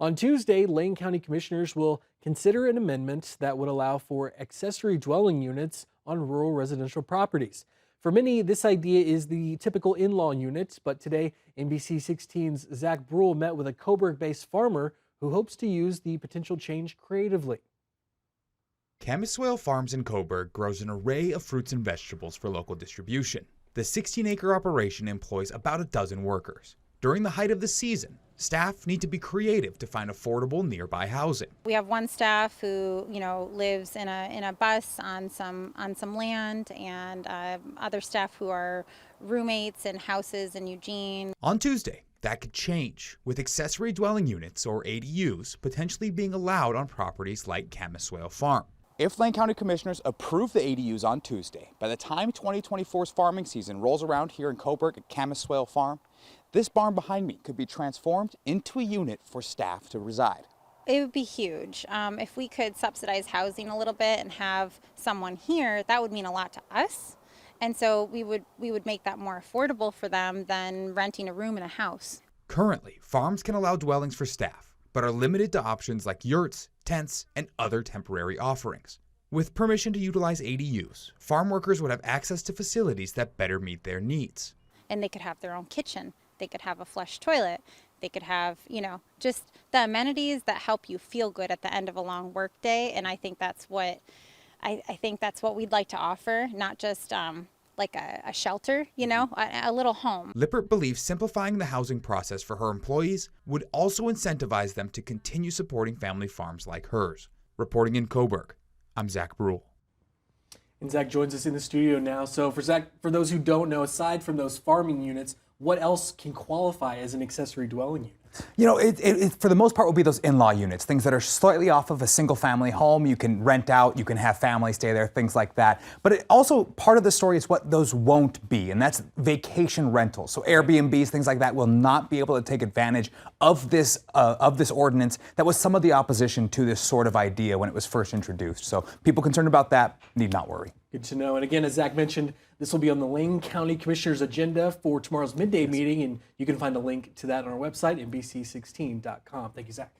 On Tuesday, Lane County Commissioners will consider an amendment that would allow for accessory dwelling units on rural residential properties. For many, this idea is the typical in-law unit, but today, NBC 16's Zach Bruhl met with a Coburg-based farmer who hopes to use the potential change creatively. Camiswale Farms in Coburg grows an array of fruits and vegetables for local distribution. The 16-acre operation employs about a dozen workers. During the height of the season, staff need to be creative to find affordable nearby housing. We have one staff who, lives in a bus on some land, and other staff who are roommates in houses in Eugene. On Tuesday, that could change, with accessory dwelling units, or ADUs, potentially being allowed on properties like Camiswale Farm. If Lane County Commissioners approve the ADUs on Tuesday, by the time 2024's farming season rolls around here in Coburg at Camiswale Farm, this barn behind me could be transformed into a unit for staff to reside. It would be huge. If we could subsidize housing a little bit and have someone here, that would mean a lot to us. And so we would make that more affordable for them than renting a room in a house. Currently, farms can allow dwellings for staff, but are limited to options like yurts, tents, and other temporary offerings. With permission to utilize ADUs, farm workers would have access to facilities that better meet their needs. And they could have their own kitchen. They could have a flush toilet. They could have, just the amenities that help you feel good at the end of a long work day. And I think that's what we'd like to offer, not just like a shelter, a little home. Lippert believes simplifying the housing process for her employees would also incentivize them to continue supporting family farms like hers. Reporting in Coburg, I'm Zach Bruhl. And Zach joins us in the studio now. So for Zach, for those who don't know, aside from those farming units, what else can qualify as an accessory dwelling unit? It for the most part will be those in-law units, things that are slightly off of a single-family home. You can rent out, you can have family stay there, things like that. But also part of the story is what those won't be, and that's vacation rentals. So Airbnbs, things like that, will not be able to take advantage of this ordinance. That was some of the opposition to this sort of idea when it was first introduced. So people concerned about that need not worry. Good to know. And again, as Zach mentioned, this will be on the Lane County Commissioners' agenda for tomorrow's midday meeting, and you can find a link to that on our website, NBC16.com. Thank you, Zach.